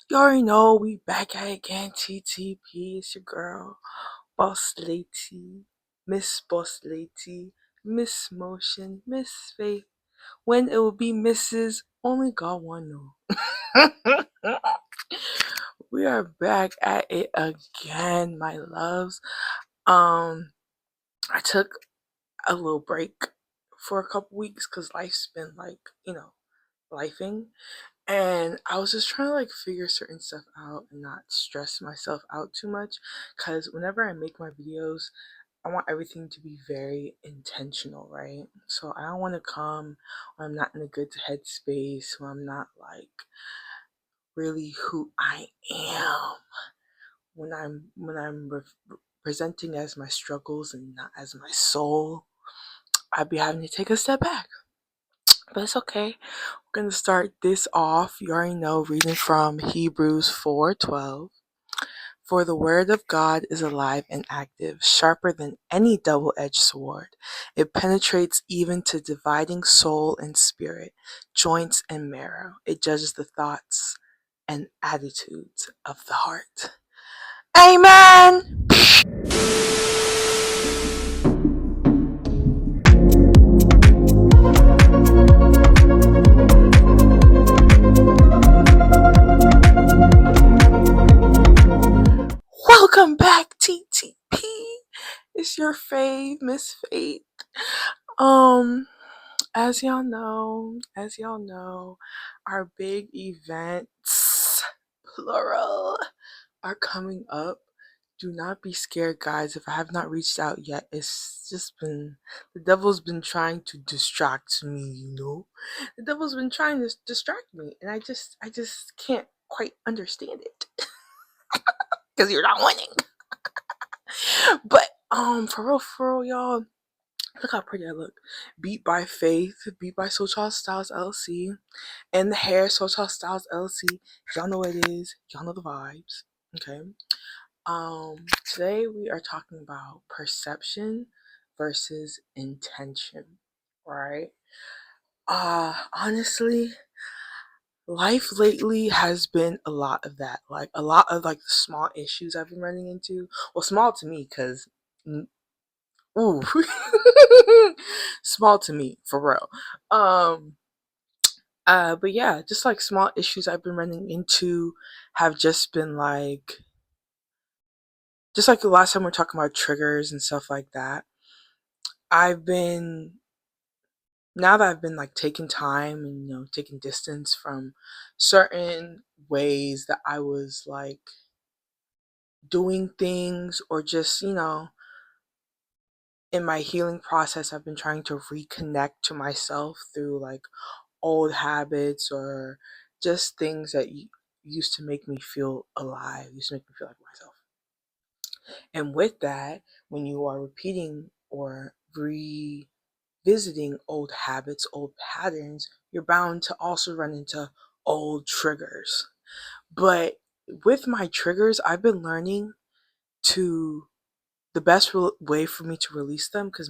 You already know we back at it again. TTP, it's your girl, Boss Lady, Miss Boss Lady, Miss Motion, Miss Faith. When it will be Mrs. Only God one know. We are back at it again, my loves. I took a little break for a couple weeks because life's been lifing. And I was just trying to figure certain stuff out and not stress myself out too much. Because whenever I make my videos, I want everything to be very intentional, right? So I don't want to come when I'm not in a good headspace, when I'm not really who I am, when I'm presenting as my struggles and not as my soul. I'd be having to take a step back. But it's okay. We're gonna start this off. You already know, reading from Hebrews 4:12. For the word of God is alive and active, sharper than any double-edged sword. It penetrates even to dividing soul and spirit, joints and marrow. It judges the thoughts and attitudes of the heart. Amen. Welcome back, TTP. It's your fave, Miss Faith. Um, as y'all know, our big events, plural, are coming up. Do not be scared, guys. If I have not reached out yet, it's just been the devil's been trying to distract me. The devil's been trying to distract me, and I just can't quite understand it because you're not winning. But for real, y'all. Look how pretty I look. Beat by Faith, beat by Soul Child Styles LLC, and the hair Soul Child Styles LLC. Y'all know what it is. Y'all know the vibes. Okay. Today we are talking about perception versus intention. Right? Honestly, life lately has been a lot of that. Like a lot of the small issues I've been running into. Well, small to me because ooh, small to me for real. But yeah, just small issues I've been running into have just been just like the last time we are talking about triggers and stuff like that. I've been now that I've been taking time and taking distance from certain ways that I was doing things, or just in my healing process, I've been trying to reconnect to myself through old habits, or just things that used to make me feel alive, used to make me feel like myself. And with that, when you are repeating or revisiting old habits, old patterns, you're bound to also run into old triggers. But with my triggers, I've been learning to the best way for me to release them, because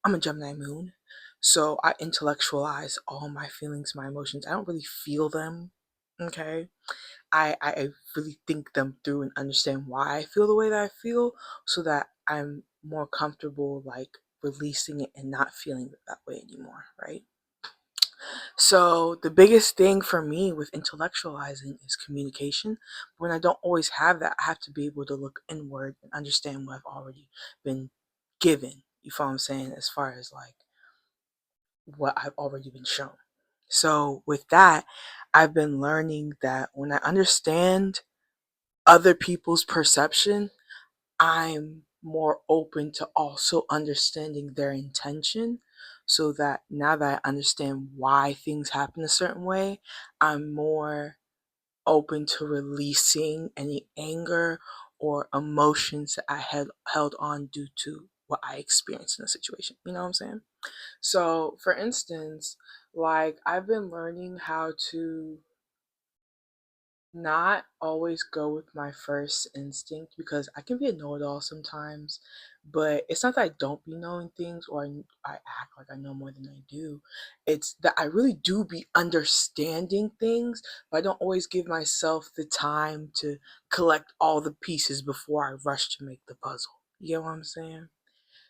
I'm a Gemini moon, so I intellectualize all my feelings, my emotions. I don't really feel them, okay? I really think them through and understand why I feel the way that I feel, so that I'm more comfortable releasing it and not feeling it that way anymore, right? So the biggest thing for me with intellectualizing is communication. When I don't always have that, I have to be able to look inward and understand what I've already been given. You feel what I'm saying? As far as what I've already been shown. So with that, I've been learning that when I understand other people's perception, I'm more open to also understanding their intention, so that now that I understand why things happen a certain way, I'm more open to releasing any anger or emotions that I had held on due to what I experienced in a situation. You know what I'm saying? So, for instance, I've been learning how to not always go with my first instinct, because I can be a know-it-all sometimes, But it's not that I don't be knowing things or I act like I know more than I do. It's that I really do be understanding things, but I don't always give myself the time to collect all the pieces before I rush to make the puzzle. You get what I'm saying?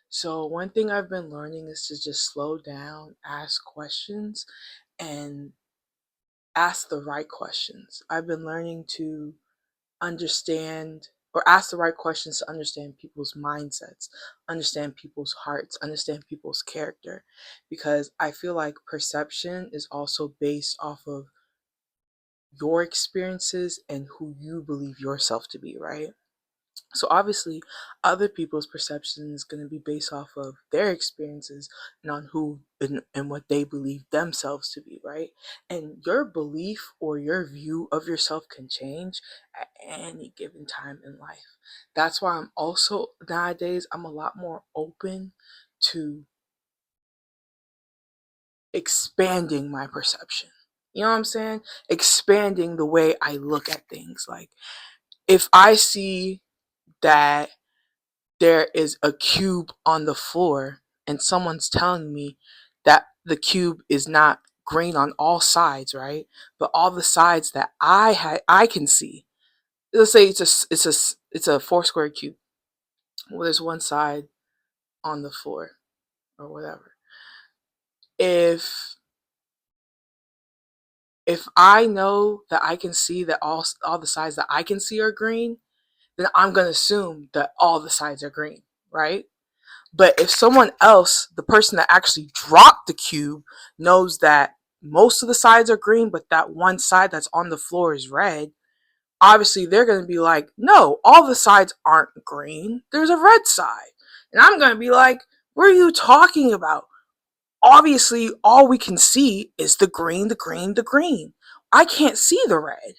So one thing I've been learning is to just slow down, ask questions, and ask the right questions. I've been learning to understand or ask the right questions to understand people's mindsets, understand people's hearts, understand people's character. Because I feel like perception is also based off of your experiences and who you believe yourself to be, right? So obviously, other people's perception is going to be based off of their experiences and on who and what they believe themselves to be, right? And your belief or your view of yourself can change at any given time in life. That's why I'm also nowadays I'm a lot more open to expanding my perception. You know what I'm saying? Expanding the way I look at things. Like if I see that there is a cube on the floor and someone's telling me that the cube is not green on all sides, right? But all the sides that I can see. Let's say it's a four square cube. Well, there's one side on the floor or whatever. If if I know that I can see that all the sides that I can see are green, then I'm gonna assume that all the sides are green, right? But if someone else, the person that actually dropped the cube, knows that most of the sides are green, but that one side that's on the floor is red, obviously they're going to be like, no, all the sides aren't green. There's a red side. And I'm going to be like, what are you talking about? Obviously, all we can see is the green, the green, the green. I can't see the red.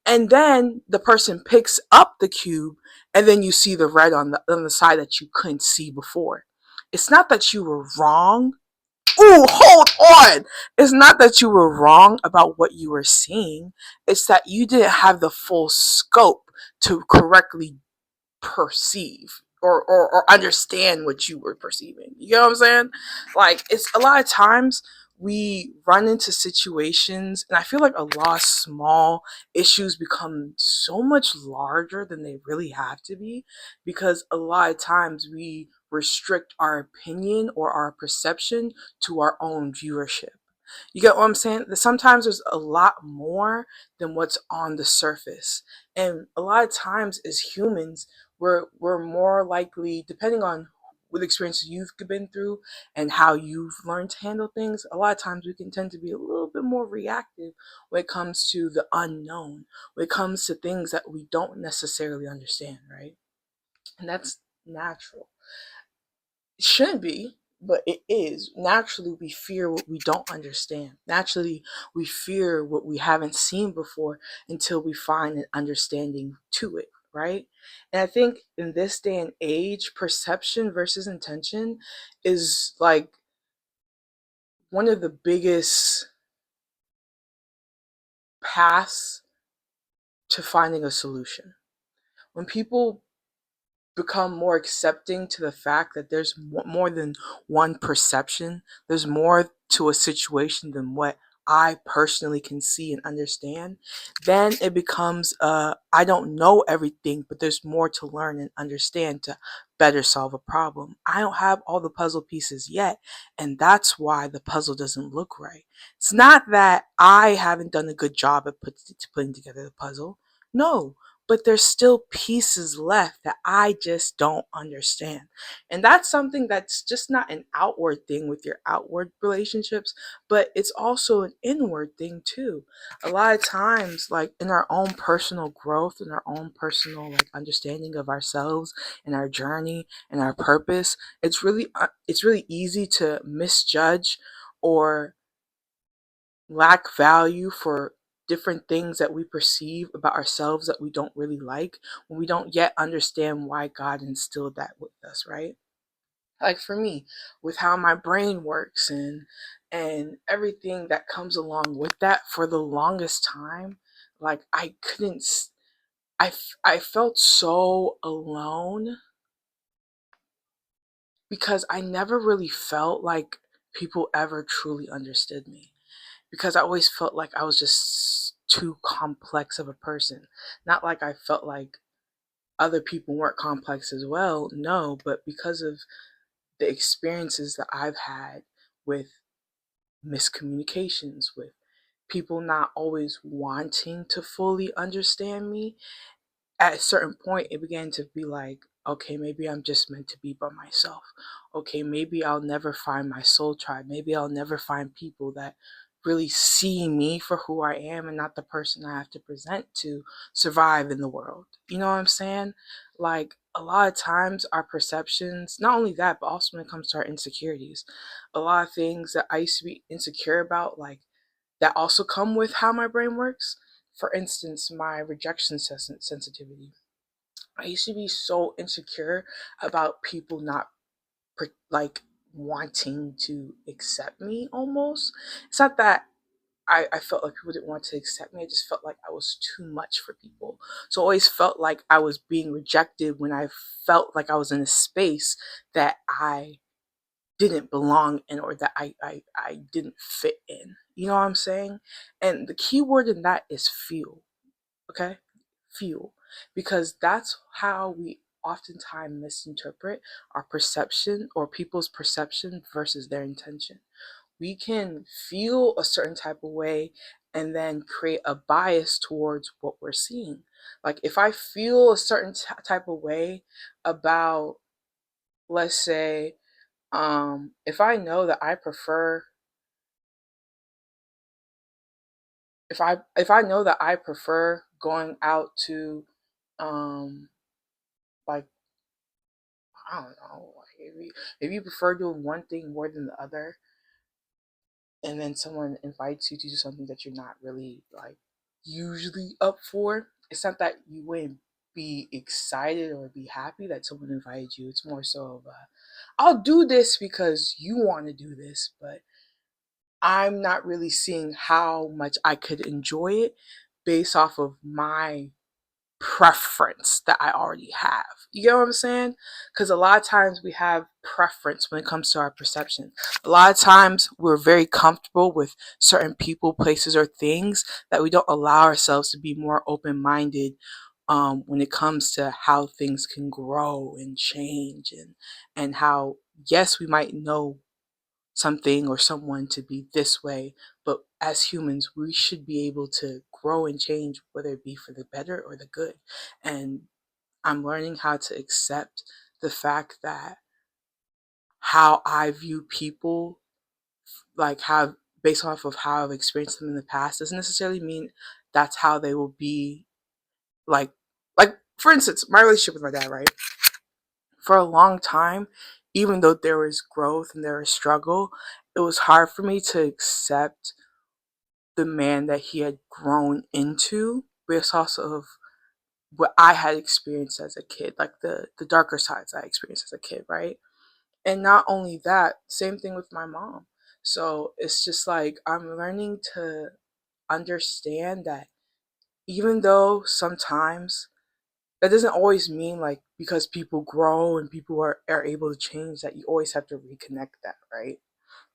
And then the person picks up the cube, and then you see the red on the side that you couldn't see before. It's not that you were wrong. Ooh, hold on. It's not that you were wrong about what you were seeing. It's that you didn't have the full scope to correctly perceive or understand what you were perceiving. You know what I'm saying? Like, it's a lot of times we run into situations, and I feel like a lot of small issues become so much larger than they really have to be because a lot of times we restrict our opinion or our perception to our own viewership. You get what I'm saying? Sometimes there's a lot more than what's on the surface. And a lot of times as humans, we're more likely, depending on what experiences you've been through and how you've learned to handle things, a lot of times we can tend to be a little bit more reactive when it comes to the unknown, when it comes to things that we don't necessarily understand, right? And that's natural. It shouldn't be, but it is. Naturally, we fear what we don't understand. Naturally, we fear what we haven't seen before until we find an understanding to it, right? And I think in this day and age, perception versus intention is like one of the biggest paths to finding a solution. When people become more accepting to the fact that there's more than one perception. There's more to a situation than what I personally can see and understand. Then it becomes I don't know everything, but there's more to learn and understand to better solve a problem. I don't have all the puzzle pieces yet, and that's why the puzzle doesn't look right. It's not that I haven't done a good job at putting together the puzzle. No, but there's still pieces left that I just don't understand. And that's something that's just not an outward thing with your outward relationships, but it's also an inward thing too. A lot of times, like in our own personal growth and our own personal like understanding of ourselves and our journey and our purpose, it's really easy to misjudge or lack value for different things that we perceive about ourselves that we don't really like when we don't yet understand why God instilled that with us, right? Like for me, with how my brain works and everything that comes along with that, for the longest time, like I couldn't I felt so alone because I never really felt like people ever truly understood me, because I always felt like I was just too complex of a person. Not like I felt like other people weren't complex as well, no, but because of the experiences that I've had with miscommunications, with people not always wanting to fully understand me, at a certain point it began to be like, okay, maybe I'm just meant to be by myself. Okay, maybe I'll never find my soul tribe. Maybe I'll never find people that really see me for who I am and not the person I have to present to survive in the world. You know what I'm saying? Like, a lot of times our perceptions, not only that, but also when it comes to our insecurities, a lot of things that I used to be insecure about, like, that also come with how my brain works. For instance, my rejection sensitivity. I used to be so insecure about people not like wanting to accept me almost. It's not that I felt like people didn't want to accept me. I just felt like I was too much for people. So I always felt like I was being rejected when I felt like I was in a space that I didn't belong in, or that I didn't fit in. You know what I'm saying? And the key word in that is feel. Okay? Feel. Because that's how we oftentimes misinterpret our perception, or people's perception versus their intention. We can feel a certain type of way and then create a bias towards what we're seeing. Like, if I feel a certain type of way about, let's say, if I know that I prefer, if I know that I prefer going out to, um like, I don't know, like, if you prefer doing one thing more than the other, and then someone invites you to do something that you're not really like usually up for, it's not that you wouldn't be excited or be happy that someone invited you. It's more so of a, I'll do this because you want to do this, but I'm not really seeing how much I could enjoy it based off of my preference that I already have. You get what I'm saying? Because a lot of times we have preference when it comes to our perception. A lot of times we're very comfortable with certain people, places, or things that we don't allow ourselves to be more open minded, when it comes to how things can grow and change, and how, yes, we might know something or someone to be this way, but as humans, we should be able to grow and change, whether it be for the better or the good. And I'm learning how to accept the fact that how I view people, like, how, based off of how I've experienced them in the past, doesn't necessarily mean that's how they will be. Like, for instance, my relationship with my dad, right? For a long time, even though there was growth and there was struggle, it was hard for me to accept the man that he had grown into, based also of what I had experienced as a kid, like the darker sides I experienced as a kid, right? And not only that, same thing with my mom. So it's just like I'm learning to understand that even though sometimes that doesn't always mean, like, because people grow and people are able to change, that you always have to reconnect that, right?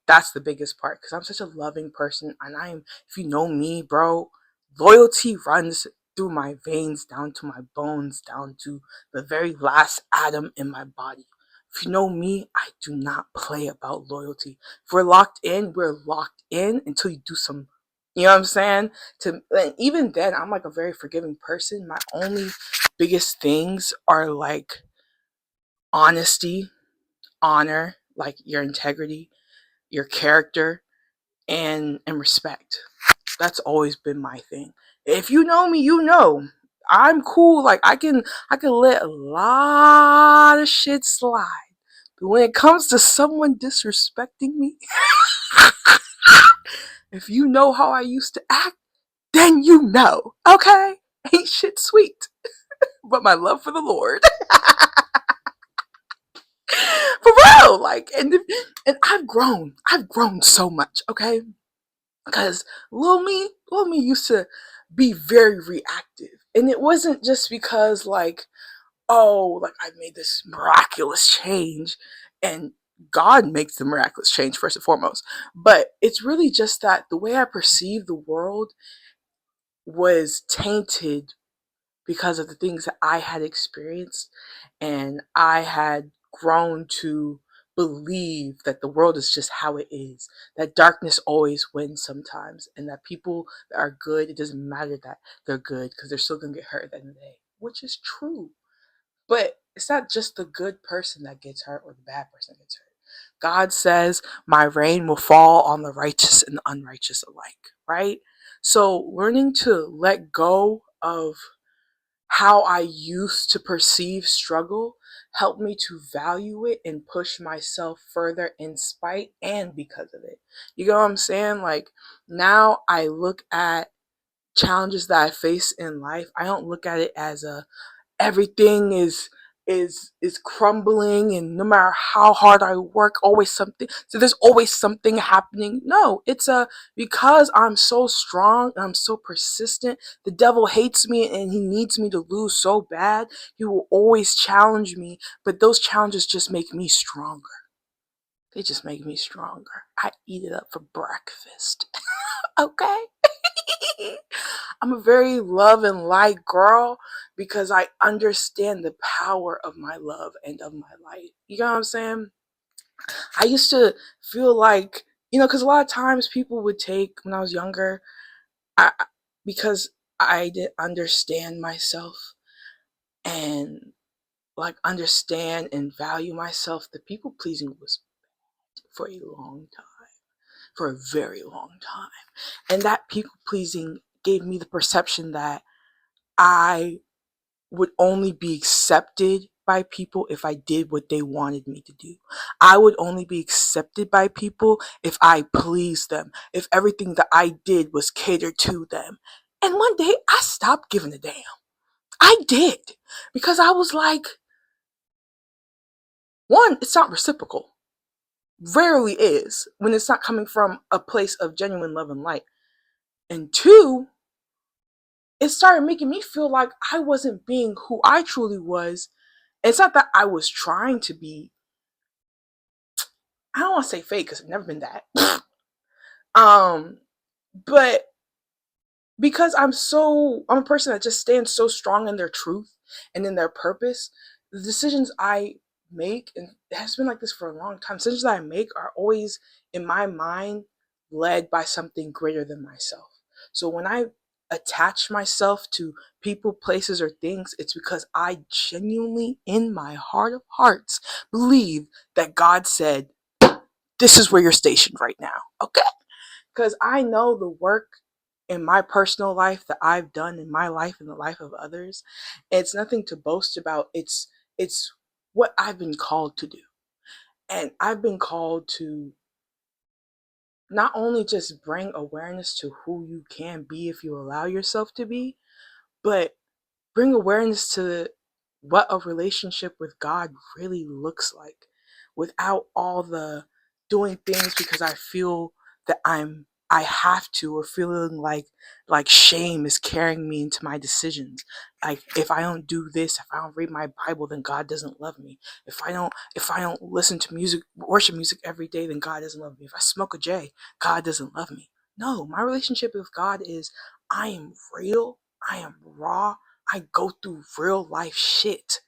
That's the biggest part, because I'm such a loving person, and if you know me, bro, loyalty runs through my veins, down to my bones, down to the very last atom in my body. If you know me, I do not play about loyalty. If we're locked in, we're locked in until you do some, you know what I'm saying? And even then, I'm like a very forgiving person. My only biggest things are like honesty, honor, like your integrity, your character, and respect. That's always been my thing. If you know me, you know I'm cool. Like, I can let a lot of shit slide, but when it comes to someone disrespecting me, if you know how I used to act, then you know. Okay, ain't shit sweet, but my love for the Lord. For real, like, and I've grown so much, okay? Because little me used to be very reactive. And it wasn't just because, like, oh, like, I made this miraculous change. And God makes the miraculous change first and foremost. But it's really just that the way I perceive the world was tainted because of the things that I had experienced, and I had grown to believe that the world is just how it is, that darkness always wins sometimes, and that people that are good, it doesn't matter that they're good because they're still going to get hurt at the end of the day, which is true. But it's not just the good person that gets hurt or the bad person that gets hurt. God says, my rain will fall on the righteous and the unrighteous alike, right? So learning to let go of how I used to perceive struggle helped me to value it and push myself further in spite and because of it. You know what I'm saying? Like, now I look at challenges that I face in life. I don't look at it as a everything is crumbling, and no matter how hard I work, always something, so there's always something happening. No, it's a because I'm so strong and I'm so persistent, the devil hates me and he needs me to lose so bad. He will always challenge me, but those challenges just make me stronger. They just make me stronger. I eat it up for breakfast. Okay. I'm a very love and light girl because I understand the power of my love and of my light. You know what I'm saying? I used to feel like, because a lot of times people would take, when I was younger, I, because I didn't understand myself and like understand and value myself, the people pleasing was for a long time, for a very long time. And that people pleasing gave me the perception that I would only be accepted by people if I did what they wanted me to do. I would only be accepted by people if I pleased them, if everything that I did was catered to them. And one day I stopped giving a damn. I did. Because I was like, one, it's not reciprocal. Rarely is when it's not coming from a place of genuine love and light. And two, it started making me feel like I wasn't being who I truly was. It's not that I was trying to be, I don't want to say fake because I've never been that. um, but because I'm a person that just stands so strong in their truth and in their purpose, the decisions I make, and it has been like this for a long time, decisions that I make are always in my mind led by something greater than myself. So when I attach myself to people, places, or things, it's because I genuinely, in my heart of hearts, believe that God said, this is where you're stationed right now. Okay? Because I know the work in my personal life that I've done in my life and the life of others. It's nothing to boast about. It's what I've been called to do. And I've been called to not only just bring awareness to who you can be if you allow yourself to be, but bring awareness to what a relationship with God really looks like without all the doing things because I feel that I have to, or feeling like shame is carrying me into my decisions. Like if I don't do this, if I don't read my Bible, then God doesn't love me. If I don't listen to music, worship music every day, then God doesn't love me. If I smoke a J, God doesn't love me. No, my relationship with God is I am real, I am raw, I go through real life shit.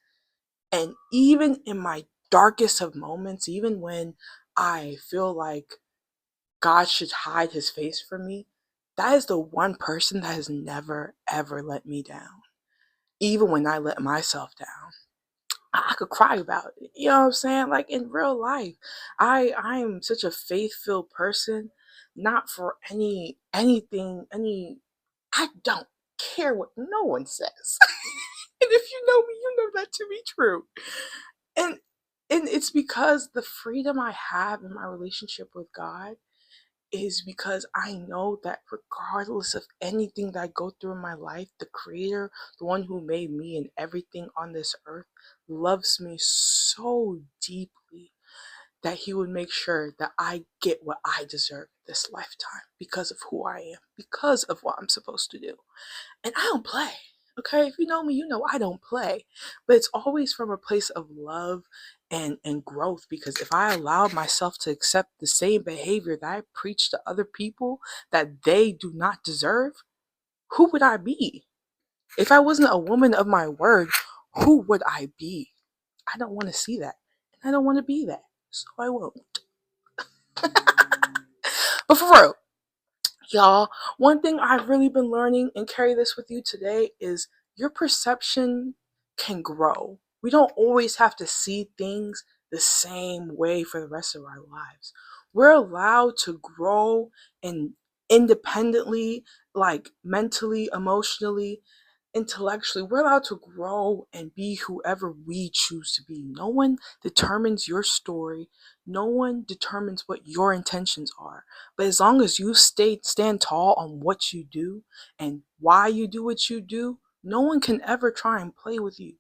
And even in my darkest of moments, even when I feel like God should hide his face from me, that is the one person that has never, ever let me down. Even when I let myself down. I could cry about it. You know what I'm saying? Like in real life. I am such a faith-filled person, not for anything, I don't care what no one says. And if you know me, you know that to be true. And and it's because the freedom I have in my relationship with God is because I know that regardless of anything that I go through in my life, the creator, the one who made me and everything on this earth, loves me so deeply that he would make sure that I get what I deserve this lifetime because of who I am, because of what I'm supposed to do. And I don't play. Okay, if you know me, you know I don't play. But it's always from a place of love and growth. Because if I allowed myself to accept the same behavior that I preach to other people that they do not deserve, who would I be? If I wasn't a woman of my word, who would I be? I don't want to see that. And I don't want to be that. So I won't. But for real, y'all, one thing I've really been learning and carry this with you today is your perception can grow. We don't always have to see things the same way for the rest of our lives. We're allowed to grow and independently, like mentally, emotionally, intellectually. We're allowed to grow and be whoever we choose to be. No one determines your story. No one determines what your intentions are. But as long as you stand tall on what you do and why you do what you do, no one can ever try and play with you.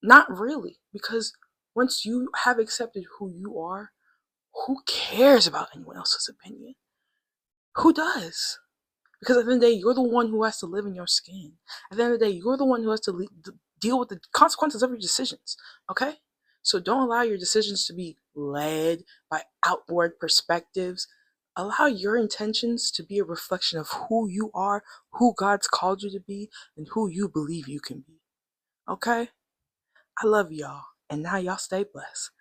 Not really, because once you have accepted who you are, who cares about anyone else's opinion? Who does? Because at the end of the day, you're the one who has to live in your skin. At the end of the day, you're the one who has to deal with the consequences of your decisions. Okay? So don't allow your decisions to be led by outward perspectives. Allow your intentions to be a reflection of who you are, who God's called you to be, and who you believe you can be. Okay? I love y'all. And now y'all stay blessed.